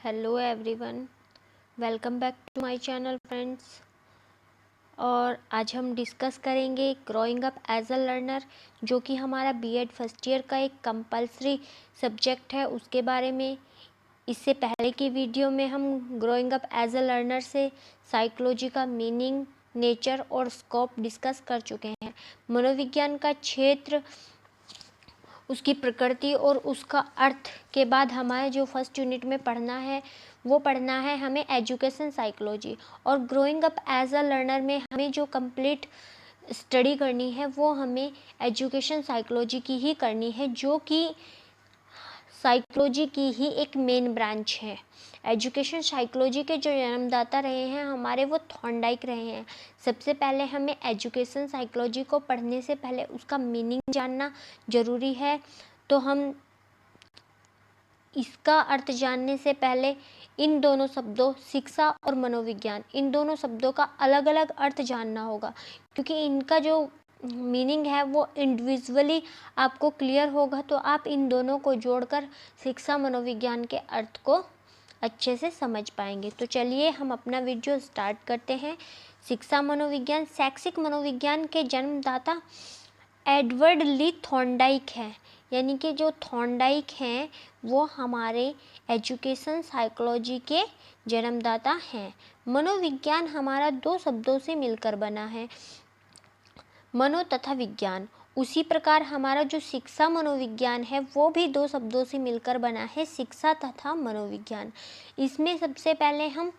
Hello everyone, welcome back to my channel friends. और आज हम डिस्कस करेंगे growing up as a learner, जो कि हमारा बीएड फर्स्ट ईयर का एक कंपलसरी सब्जेक्ट है, उसके बारे में। इससे पहले की वीडियो में हम growing up as a learner से साइकोलॉजी का मीनिंग, नेचर और स्कोप डिस्कस कर चुके हैं। मनोविज्ञान का क्षेत्र, उसकी प्रकृति और उसका अर्थ के बाद हमारे जो फर्स्ट यूनिट में पढ़ना है वो पढ़ना है हमें एजुकेशन साइकोलॉजी। और growing up as a learner में हमें जो कंप्लीट स्टडी करनी है वो हमें एजुकेशन साइकोलॉजी की ही करनी है, जो कि साइकोलॉजी की ही एक मेन ब्रांच है। एजुकेशन साइकोलॉजी के जो जन्मदाता रहे हैं हमारे, वो थॉर्नडाइक रहे हैं। सबसे पहले हमें एजुकेशन साइकोलॉजी को पढ़ने से पहले उसका मीनिंग जानना ज़रूरी है। तो हम इसका अर्थ जानने से पहले इन दोनों शब्दों शिक्षा और मनोविज्ञान, इन दोनों शब्दों का अलग अलग अर्थ जानना होगा, क्योंकि इनका जो मीनिंग है वो इंडिविजुअली आपको क्लियर होगा, तो आप इन दोनों को जोड़कर शिक्षा मनोविज्ञान के अर्थ को अच्छे से समझ पाएंगे। तो चलिए हम अपना वीडियो स्टार्ट करते हैं। शिक्षा मनोविज्ञान, शैक्षिक मनोविज्ञान के जन्मदाता एडवर्ड ली थॉर्नडाइक है, यानी कि जो थॉर्नडाइक हैं वो हमारे एजुकेशन साइकोलॉजी के जन्मदाता हैं। मनोविज्ञान हमारा दो शब्दों से मिलकर बना है, मनो तथा विज्ञान। उसी प्रकार हमारा जो शिक्षा मनोविज्ञान है वो भी दो शब्दों से मिलकर बना है, शिक्षा तथा मनोविज्ञान। इसमें सबसे पहले हम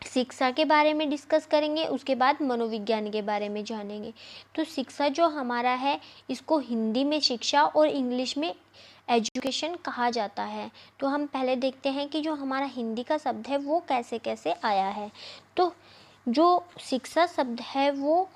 शिक्षा के बारे में डिस्कस करेंगे, उसके बाद मनोविज्ञान के बारे में जानेंगे। तो शिक्षा जो हमारा है इसको हिंदी में शिक्षा और इंग्लिश में एजुकेशन कहा जाता है। तो हम पहले देखते हैं कि जो हमारा हिंदी का शब्द है वो कैसे कैसे आया है। तो जो शिक्षा शब्द है वो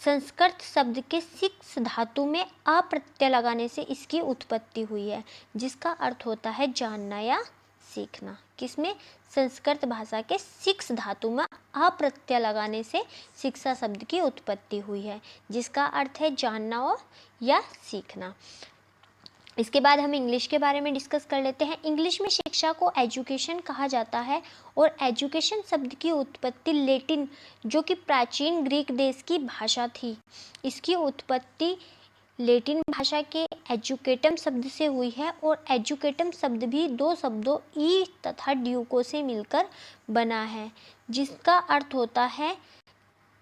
संस्कृत शब्द के शिक्ष धातु में आ प्रत्यय लगाने से इसकी उत्पत्ति हुई है, जिसका अर्थ होता है जानना या सीखना। किसमें? संस्कृत भाषा के शिक्ष धातु में आ प्रत्यय लगाने से शिक्षा शब्द की उत्पत्ति हुई है, जिसका अर्थ है जानना और या सीखना। इसके बाद हम इंग्लिश के बारे में डिस्कस कर लेते हैं। इंग्लिश में शिक्षा को एजुकेशन कहा जाता है, और एजुकेशन शब्द की उत्पत्ति लैटिन, जो कि प्राचीन ग्रीक देश की भाषा थी, इसकी उत्पत्ति लैटिन भाषा के एजुकेटम शब्द से हुई है। और एजुकेटम शब्द भी दो शब्दों ई तथा ड्यूको से मिलकर बना है, जिसका अर्थ होता है,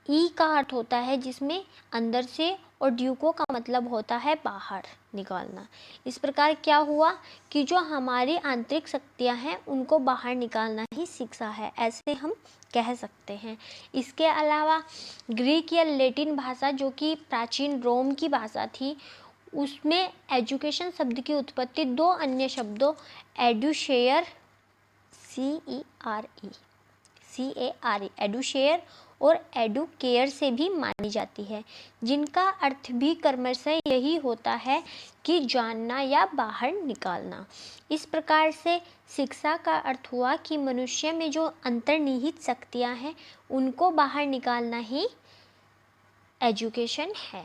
ई का अर्थ होता है जिसमें अंदर से, और ड्यूको का मतलब होता है बाहर निकालना। इस प्रकार क्या हुआ कि जो हमारी आंतरिक शक्तियां हैं उनको बाहर निकालना ही शिक्षा है, ऐसे हम कह सकते हैं। इसके अलावा ग्रीक या लैटिन भाषा, जो कि प्राचीन रोम की भाषा थी, उसमें एजुकेशन शब्द की उत्पत्ति दो अन्य शब्दों एडुशेयर, CERE एडुशेयर और एडुकेयर से भी मानी जाती है, जिनका अर्थ भी क्रमशः यही होता है कि जानना या बाहर निकालना। इस प्रकार से शिक्षा का अर्थ हुआ कि मनुष्य में जो अंतर्निहित शक्तियां हैं उनको बाहर निकालना ही एजुकेशन है।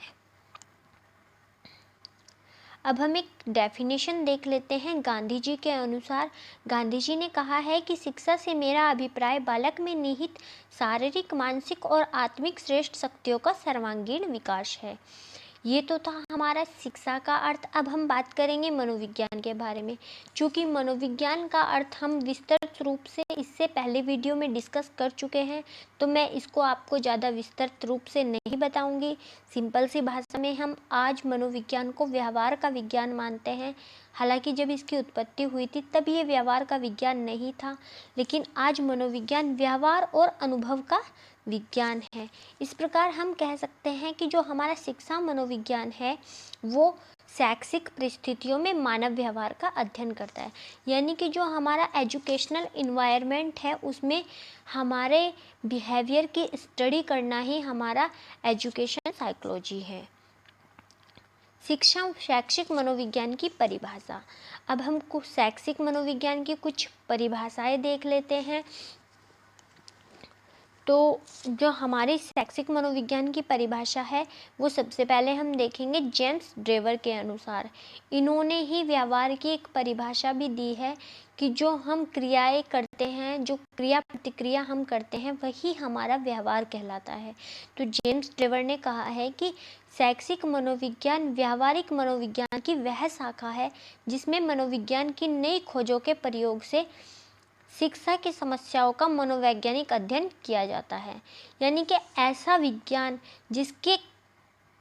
अब हम एक डेफिनेशन देख लेते हैं गांधी जी के अनुसार। गांधी जी ने कहा है कि शिक्षा से मेरा अभिप्राय बालक में निहित शारीरिक, मानसिक और आत्मिक श्रेष्ठ शक्तियों का सर्वांगीण विकास है। ये तो था हमारा शिक्षा का अर्थ। अब हम बात करेंगे मनोविज्ञान के बारे में। चूँकि मनोविज्ञान का अर्थ हम विस्तृत रूप से इससे पहले वीडियो में डिस्कस कर चुके हैं, तो मैं इसको आपको ज़्यादा विस्तृत रूप से नहीं बताऊंगी। सिंपल सी भाषा में हम आज मनोविज्ञान को व्यवहार का विज्ञान मानते हैं। हालांकि जब इसकी उत्पत्ति हुई थी तब ये व्यवहार का विज्ञान नहीं था, लेकिन आज मनोविज्ञान व्यवहार और अनुभव का विज्ञान है। इस प्रकार हम कह सकते हैं कि जो हमारा शिक्षा मनोविज्ञान है वो शैक्षिक परिस्थितियों में मानव व्यवहार का अध्ययन करता है, यानी कि जो हमारा एजुकेशनल इन्वायरमेंट है उसमें हमारे बिहेवियर की स्टडी करना ही हमारा एजुकेशन साइकोलॉजी है। शिक्षा शैक्षिक मनोविज्ञान की परिभाषा। अब हम कुछ शैक्षिक मनोविज्ञान की कुछ परिभाषाएं देख लेते हैं। तो जो हमारी शैक्षिक मनोविज्ञान की परिभाषा है वो सबसे पहले हम देखेंगे जेम्स ड्रेवर के अनुसार। इन्होंने ही व्यवहार की एक परिभाषा भी दी है कि जो हम क्रियाएं करते हैं, जो क्रिया प्रतिक्रिया हम करते हैं, वही हमारा व्यवहार कहलाता है। तो जेम्स ड्रेवर ने कहा है कि शैक्षिक मनोविज्ञान व्यावहारिक मनोविज्ञान की वह शाखा है जिसमें मनोविज्ञान की नई खोजों के प्रयोग से शिक्षा की समस्याओं का मनोवैज्ञानिक अध्ययन किया जाता है। यानी कि ऐसा विज्ञान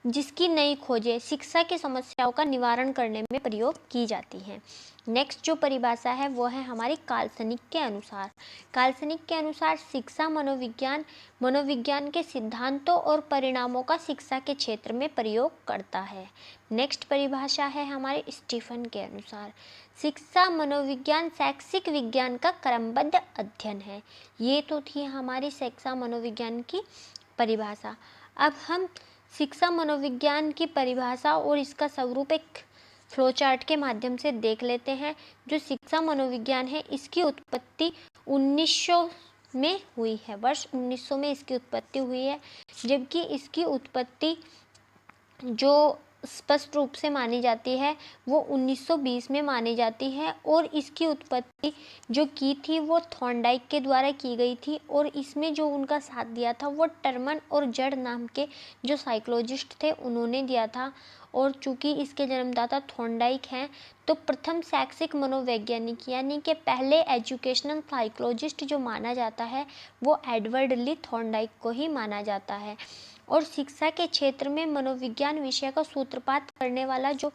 जिसकी नई खोजें शिक्षा की समस्याओं का निवारण करने में प्रयोग की जाती हैं। नेक्स्ट जो परिभाषा है वो है हमारी काल्सनिक के अनुसार। काल्सनिक के अनुसार शिक्षा मनोविज्ञान मनोविज्ञान के सिद्धांतों और परिणामों का शिक्षा के क्षेत्र में प्रयोग करता है। नेक्स्ट परिभाषा है हमारे स्टीफन के अनुसार। शिक्षा मनोविज्ञान शैक्षिक विज्ञान का क्रमबद्ध अध्ययन है। ये तो थी हमारी शिक्षा मनोविज्ञान की परिभाषा। अब हम शिक्षा मनोविज्ञान की परिभाषा और इसका स्वरूप एक फ्लो चार्ट के माध्यम से देख लेते हैं। जो शिक्षा मनोविज्ञान है इसकी उत्पत्ति 1900 में हुई है, वर्ष 1900 में इसकी उत्पत्ति हुई है, जबकि इसकी उत्पत्ति जो स्पष्ट रूप से मानी जाती है वो 1920 में मानी जाती है, और इसकी उत्पत्ति जो की थी वो थॉर्नडाइक के द्वारा की गई थी, और इसमें जो उनका साथ दिया था वो टर्मन और जड़ नाम के जो साइकोलॉजिस्ट थे उन्होंने दिया था। और चूंकि इसके जन्मदाता थॉर्नडाइक हैं तो प्रथम शैक्षिक मनोवैज्ञानिक यानी कि पहले एजुकेशनल साइकोलॉजिस्ट जो माना जाता है वो एडवर्ड ली थॉर्नडाइक को ही माना जाता है। और शिक्षा के क्षेत्र में मनोविज्ञान विषय का सूत्रपात करने वाला जो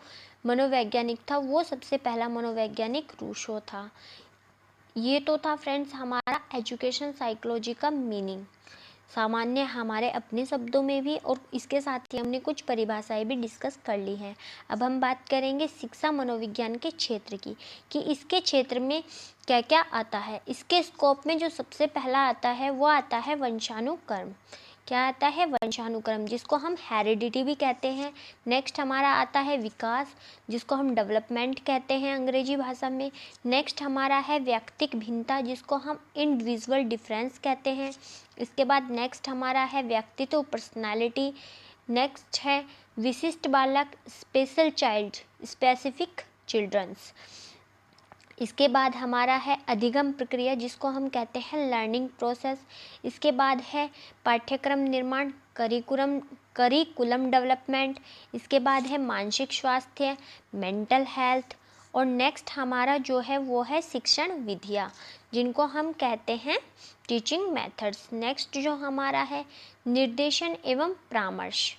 मनोवैज्ञानिक था वो सबसे पहला मनोवैज्ञानिक रूसो था। ये तो था फ्रेंड्स हमारा एजुकेशन साइकोलॉजी का मीनिंग, सामान्य हमारे अपने शब्दों में भी, और इसके साथ ही हमने कुछ परिभाषाएं भी डिस्कस कर ली हैं। अब हम बात करेंगे शिक्षा मनोविज्ञान के क्षेत्र की, कि इसके क्षेत्र में क्या क्या आता है। इसके स्कोप में जो सबसे पहला आता है वो आता है वंशानुक्रम। क्या आता है? वंशानुक्रम, जिसको हम हेरिडिटी भी कहते हैं। नेक्स्ट हमारा आता है विकास, जिसको हम डेवलपमेंट कहते हैं अंग्रेजी भाषा में। नेक्स्ट हमारा है व्यक्तिक भिन्नता, जिसको हम इंडिविजुअल डिफरेंस कहते हैं। इसके बाद नेक्स्ट हमारा है व्यक्तित्व, पर्सनालिटी। नेक्स्ट है विशिष्ट बालक, स्पेशल चाइल्ड, स्पेसिफिक चिल्ड्रंस। इसके बाद हमारा है अधिगम प्रक्रिया, जिसको हम कहते हैं लर्निंग प्रोसेस। इसके बाद है पाठ्यक्रम निर्माण, करिकुलम डेवलपमेंट। इसके बाद है मानसिक स्वास्थ्य, मेंटल हेल्थ। और नेक्स्ट हमारा जो है वो है शिक्षण विधियाँ, जिनको हम कहते हैं टीचिंग मेथड्स। नेक्स्ट जो हमारा है निर्देशन एवं परामर्श।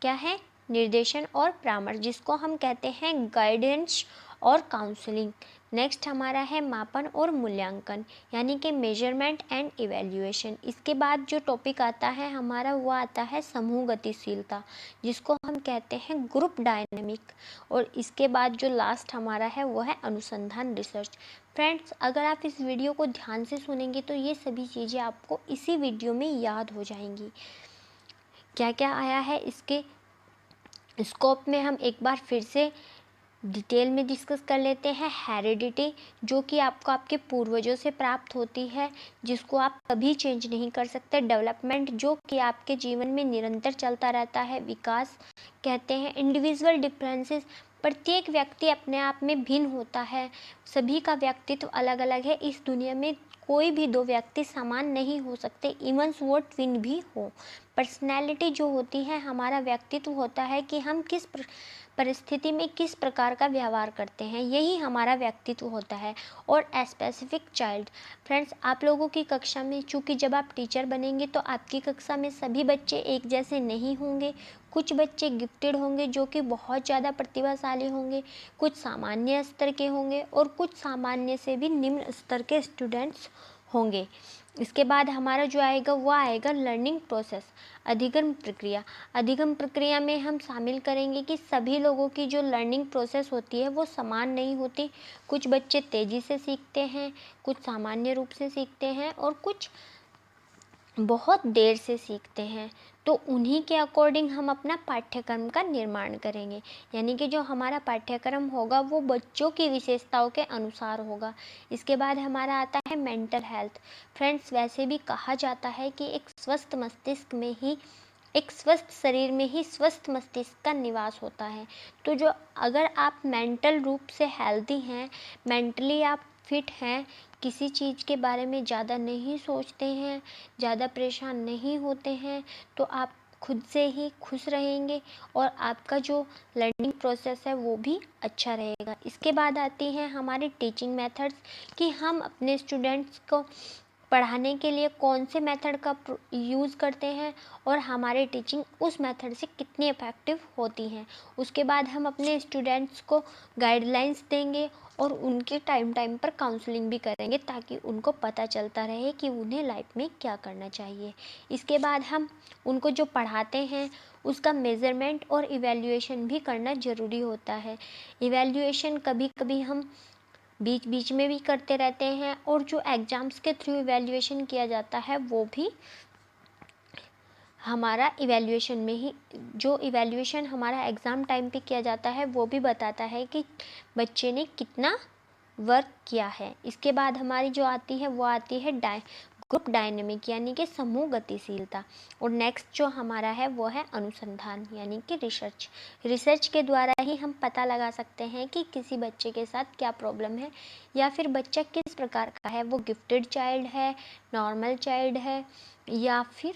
क्या है? निर्देशन और परामर्श, जिसको हम कहते हैं गाइडेंस और काउंसलिंग। नेक्स्ट हमारा है मापन और मूल्यांकन, यानी कि मेजरमेंट एंड इवैल्यूएशन। इसके बाद जो टॉपिक आता है हमारा वो आता है समूह गतिशीलता, जिसको हम कहते हैं ग्रुप डायनेमिक। और इसके बाद जो लास्ट हमारा है वो है अनुसंधान, रिसर्च। फ्रेंड्स, अगर आप इस वीडियो को ध्यान से सुनेंगे तो ये सभी चीज़ें आपको इसी वीडियो में याद हो जाएंगी। क्या क्या आया है इसके स्कोप में हम एक बार फिर से डिटेल में डिस्कस कर लेते हैं। हेरिडिटी, जो कि आपको आपके पूर्वजों से प्राप्त होती है, जिसको आप कभी चेंज नहीं कर सकते। डेवलपमेंट, जो कि आपके जीवन में निरंतर चलता रहता है। विकास कहते हैं। इंडिविजुअल डिफरेंसेस, प्रत्येक व्यक्ति अपने आप में भिन्न होता है, सभी का व्यक्तित्व अलग अलग है। इस दुनिया में कोई भी दो व्यक्ति समान नहीं हो सकते, इवन वो ट्विन भी हो। पर्सनैलिटी जो होती है, हमारा व्यक्तित्व होता है कि हम किस परिस्थिति में किस प्रकार का व्यवहार करते हैं, यही हमारा व्यक्तित्व होता है। और स्पेसिफिक चाइल्ड, फ्रेंड्स, आप लोगों की कक्षा में, चूँकि जब आप टीचर बनेंगे तो आपकी कक्षा में सभी बच्चे एक जैसे नहीं होंगे। कुछ बच्चे गिफ्टेड होंगे जो कि बहुत ज़्यादा प्रतिभाशाली होंगे, कुछ सामान्य स्तर के होंगे, और कुछ सामान्य से भी निम्न स्तर के स्टूडेंट्स होंगे। इसके बाद हमारा जो आएगा वो आएगा लर्निंग प्रोसेस, अधिगम प्रक्रिया। अधिगम प्रक्रिया में हम शामिल करेंगे कि सभी लोगों की जो लर्निंग प्रोसेस होती है वो समान नहीं होती। कुछ बच्चे तेज़ी से सीखते हैं, कुछ सामान्य रूप से सीखते हैं, और कुछ बहुत देर से सीखते हैं, तो उन्हीं के अकॉर्डिंग हम अपना पाठ्यक्रम का निर्माण करेंगे। यानी कि जो हमारा पाठ्यक्रम होगा वो बच्चों की विशेषताओं के अनुसार होगा। इसके बाद हमारा आता है मेंटल हेल्थ। फ्रेंड्स, वैसे भी कहा जाता है कि एक स्वस्थ शरीर में ही स्वस्थ मस्तिष्क का निवास होता है। तो जो अगर आप मेंटल रूप से हेल्दी हैं, मेंटली आप फिट हैं, किसी चीज़ के बारे में ज़्यादा नहीं सोचते हैं, ज़्यादा परेशान नहीं होते हैं, तो आप खुद से ही खुश रहेंगे और आपका जो लर्निंग प्रोसेस है वो भी अच्छा रहेगा। इसके बाद आती हैं हमारी टीचिंग मेथड्स, कि हम अपने स्टूडेंट्स को पढ़ाने के लिए कौन से मेथड का यूज़ करते हैं और हमारी टीचिंग उस मेथड से कितनी इफ़ेक्टिव होती हैं। उसके बाद हम अपने स्टूडेंट्स को गाइडलाइंस देंगे और उनके टाइम टाइम पर काउंसलिंग भी करेंगे, ताकि उनको पता चलता रहे कि उन्हें लाइफ में क्या करना चाहिए। इसके बाद हम उनको जो पढ़ाते हैं उसका मेज़रमेंट और इवैल्यूएशन भी करना ज़रूरी होता है। इवैल्यूएशन कभी कभी हम बीच बीच में भी करते रहते हैं, और जो एग्ज़ाम्स के थ्रू इवैल्यूएशन किया जाता है वो भी हमारा इवैल्यूएशन में ही, जो इवैल्यूएशन हमारा एग्ज़ाम टाइम पे किया जाता है वो भी बताता है कि बच्चे ने कितना वर्क किया है। इसके बाद हमारी जो आती है वो आती है ग्रुप डायनेमिक, यानी कि समूह गतिशीलता। और नेक्स्ट जो हमारा है वो है अनुसंधान, यानी कि रिसर्च के द्वारा ही हम पता लगा सकते हैं कि किसी बच्चे के साथ क्या प्रॉब्लम है, या फिर बच्चा किस प्रकार का है, वो गिफ्टेड चाइल्ड है, नॉर्मल चाइल्ड है, या फिर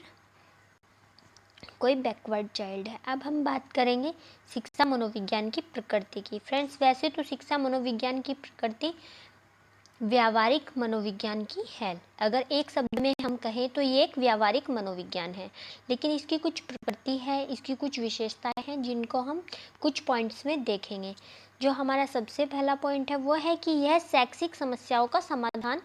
कोई बैकवर्ड चाइल्ड है। अब हम बात करेंगे शिक्षा मनोविज्ञान की प्रकृति की। फ्रेंड्स, वैसे तो शिक्षा मनोविज्ञान की प्रकृति व्यावहारिक मनोविज्ञान की है। अगर एक शब्द में हम कहें तो ये एक व्यावहारिक मनोविज्ञान है, लेकिन इसकी कुछ प्रकृति है, इसकी कुछ विशेषताएं हैं जिनको हम कुछ पॉइंट्स में देखेंगे। जो हमारा सबसे पहला पॉइंट है वो है कि यह शैक्षिक समस्याओं का समाधान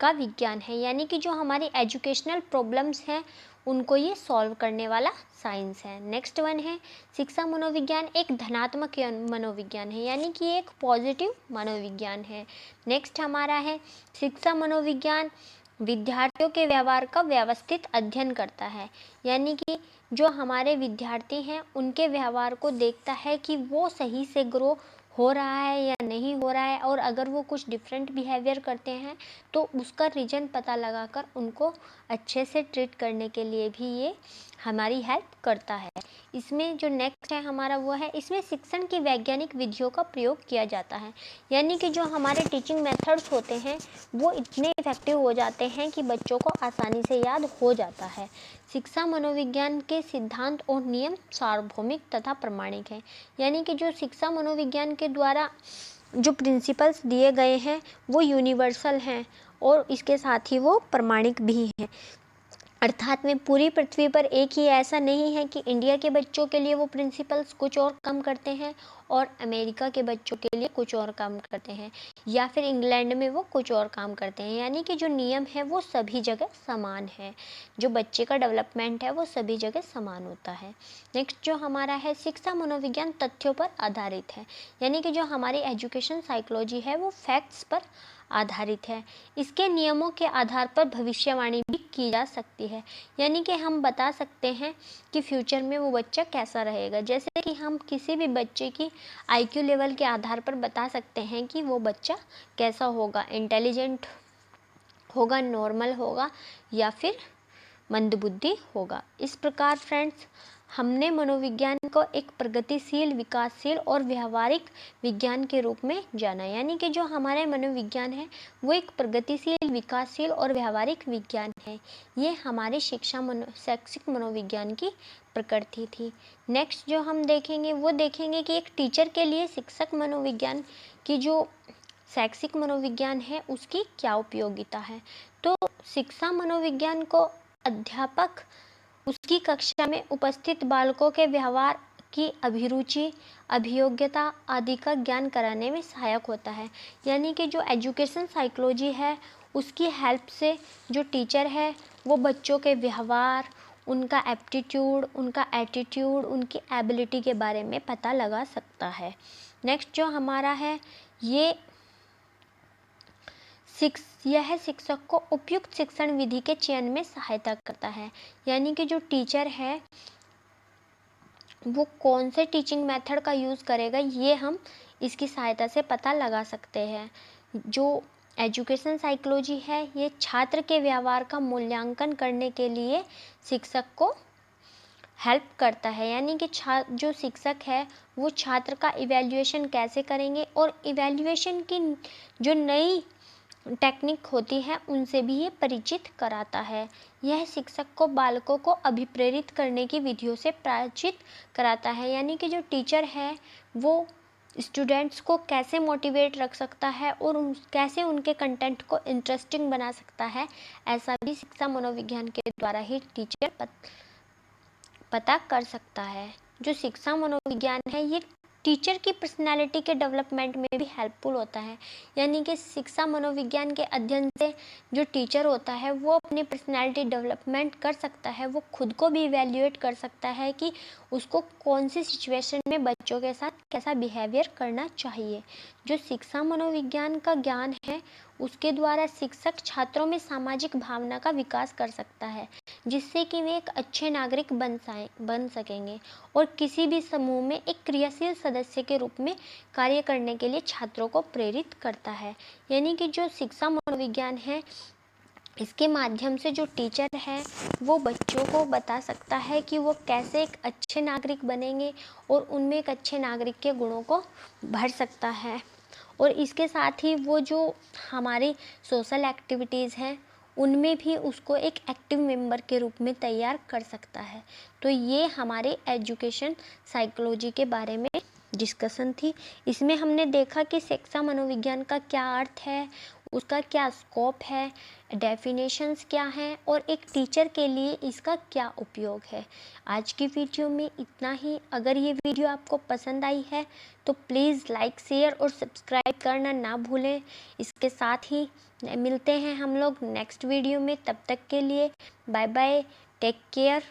का विज्ञान है, यानी कि जो हमारी एजुकेशनल प्रॉब्लम्स हैं उनको ये सॉल्व करने वाला साइंस है। नेक्स्ट वन है शिक्षा मनोविज्ञान एक धनात्मक मनोविज्ञान है, यानी कि एक पॉजिटिव मनोविज्ञान है। नेक्स्ट हमारा है शिक्षा मनोविज्ञान विद्यार्थियों के व्यवहार का व्यवस्थित अध्ययन करता है, यानी कि जो हमारे विद्यार्थी हैं उनके व्यवहार को देखता है कि वो सही से ग्रो हो रहा है या नहीं हो रहा है, और अगर वो कुछ डिफरेंट बिहेवियर करते हैं तो उसका रीज़न पता लगाकर उनको अच्छे से ट्रीट करने के लिए भी ये हमारी हेल्प करता है। इसमें जो नेक्स्ट है हमारा वो है, इसमें शिक्षण की वैज्ञानिक विधियों का प्रयोग किया जाता है, यानी कि जो हमारे टीचिंग मेथड्स होते हैं वो इतने इफ़ेक्टिव हो जाते हैं कि बच्चों को आसानी से याद हो जाता है। शिक्षा मनोविज्ञान के सिद्धांत और नियम सार्वभौमिक तथा प्रमाणिक हैं, यानी कि जो शिक्षा मनोविज्ञान के द्वारा जो प्रिंसिपल्स दिए गए हैं वो यूनिवर्सल हैं और इसके साथ ही वो प्रमाणिक भी हैं। अर्थात में पूरी पृथ्वी पर एक ही ऐसा नहीं है कि इंडिया के बच्चों के लिए वो प्रिंसिपल्स कुछ और काम करते हैं और अमेरिका के बच्चों के लिए कुछ और काम करते हैं, या फिर इंग्लैंड में वो कुछ और काम करते हैं। यानी कि जो नियम है वो सभी जगह समान है, जो बच्चे का डेवलपमेंट है वो सभी जगह समान होता है। नेक्स्ट जो हमारा है शिक्षा मनोविज्ञान तथ्यों पर आधारित है, यानी कि जो हमारी एजुकेशन साइकोलॉजी है वो फैक्ट्स पर आधारित है। इसके नियमों के आधार पर भविष्यवाणी भी की जा सकती है, यानी कि हम बता सकते हैं कि फ्यूचर में वो बच्चा कैसा रहेगा। जैसे कि हम किसी भी बच्चे की आईक्यू लेवल के आधार पर बता सकते हैं कि वो बच्चा कैसा होगा, इंटेलिजेंट होगा, नॉर्मल होगा, या फिर मंदबुद्धि होगा। इस प्रकार फ्रेंड्स हमने मनोविज्ञान को एक प्रगतिशील, विकासशील और व्यवहारिक विज्ञान के रूप में जाना, यानी कि जो हमारे मनोविज्ञान है वो एक प्रगतिशील, विकासशील और व्यवहारिक विज्ञान है। ये हमारे शैक्षिक मनोविज्ञान की प्रकृति थी। नेक्स्ट जो हम देखेंगे वो देखेंगे कि एक टीचर के लिए शिक्षक मनोविज्ञान की जो शैक्षिक मनोविज्ञान है उसकी क्या उपयोगिता है। तो शिक्षा मनोविज्ञान को अध्यापक उसकी कक्षा में उपस्थित बालकों के व्यवहार की अभिरुचि, अभियोग्यता आदि का ज्ञान कराने में सहायक होता है, यानी कि जो एजुकेशन साइकोलॉजी है उसकी हेल्प से जो टीचर है वो बच्चों के व्यवहार, उनका एप्टीट्यूड, उनका एटीट्यूड, उनकी एबिलिटी के बारे में पता लगा सकता है। नेक्स्ट जो हमारा है ये यह शिक्षक को उपयुक्त शिक्षण विधि के चयन में सहायता करता है। यानी कि जो टीचर है वो कौन से टीचिंग मेथड का यूज़ करेगा, ये हम इसकी सहायता से पता लगा सकते हैं। जो एजुकेशन साइकोलॉजी है ये छात्र के व्यवहार का मूल्यांकन करने के लिए शिक्षक को हेल्प करता है। यानी कि जो शिक्षक है वो छात्र का इवैल्यूएशन कैसे करेंगे और इवैल्यूएशन की जो नई टेक्निक होती है उनसे भी ये परिचित कराता है। यह शिक्षक को बालकों को अभिप्रेरित करने की विधियों से परिचित कराता है। यानी कि जो टीचर है वो स्टूडेंट्स को कैसे मोटिवेट रख सकता है और कैसे उनके कंटेंट को इंटरेस्टिंग बना सकता है, ऐसा भी शिक्षा मनोविज्ञान के द्वारा ही टीचर पता कर सकता है। जो शिक्षा मनोविज्ञान है ये टीचर की पर्सनैलिटी के डेवलपमेंट में भी हेल्पफुल होता है। यानी कि शिक्षा मनोविज्ञान के अध्ययन से जो टीचर होता है वो अपनी पर्सनैलिटी डेवलपमेंट कर सकता है, वो खुद को भी इवैल्यूएट कर सकता है कि उसको कौन सी सिचुएशन में बच्चों के साथ कैसा बिहेवियर करना चाहिए। जो शिक्षा मनोविज्ञान का ज्ञान है उसके द्वारा शिक्षक छात्रों में सामाजिक भावना का विकास कर सकता है, जिससे कि वे एक अच्छे नागरिक बन सकेंगे और किसी भी समूह में एक क्रियाशील सदस्य के रूप में कार्य करने के लिए छात्रों को प्रेरित करता है। यानी कि जो शिक्षा मनोविज्ञान है इसके माध्यम से जो टीचर है वो बच्चों को बता सकता है कि वो कैसे एक अच्छे नागरिक बनेंगे और उनमें एक अच्छे नागरिक के गुणों को भर सकता है। और इसके साथ ही वो जो हमारी सोशल एक्टिविटीज़ हैं उनमें भी उसको एक एक्टिव मेंबर के रूप में तैयार कर सकता है। तो ये हमारे एजुकेशन साइकोलॉजी के बारे में डिस्कशन थी। इसमें हमने देखा कि शिक्षा मनोविज्ञान का क्या अर्थ है, उसका क्या स्कोप है, डेफिनेशंस क्या हैं और एक टीचर के लिए इसका क्या उपयोग है। आज की वीडियो में इतना ही। अगर ये वीडियो आपको पसंद आई है तो प्लीज़ लाइक, शेयर और सब्सक्राइब करना ना भूलें। इसके साथ ही मिलते हैं हम लोग नेक्स्ट वीडियो में। तब तक के लिए बाय बाय, टेक केयर।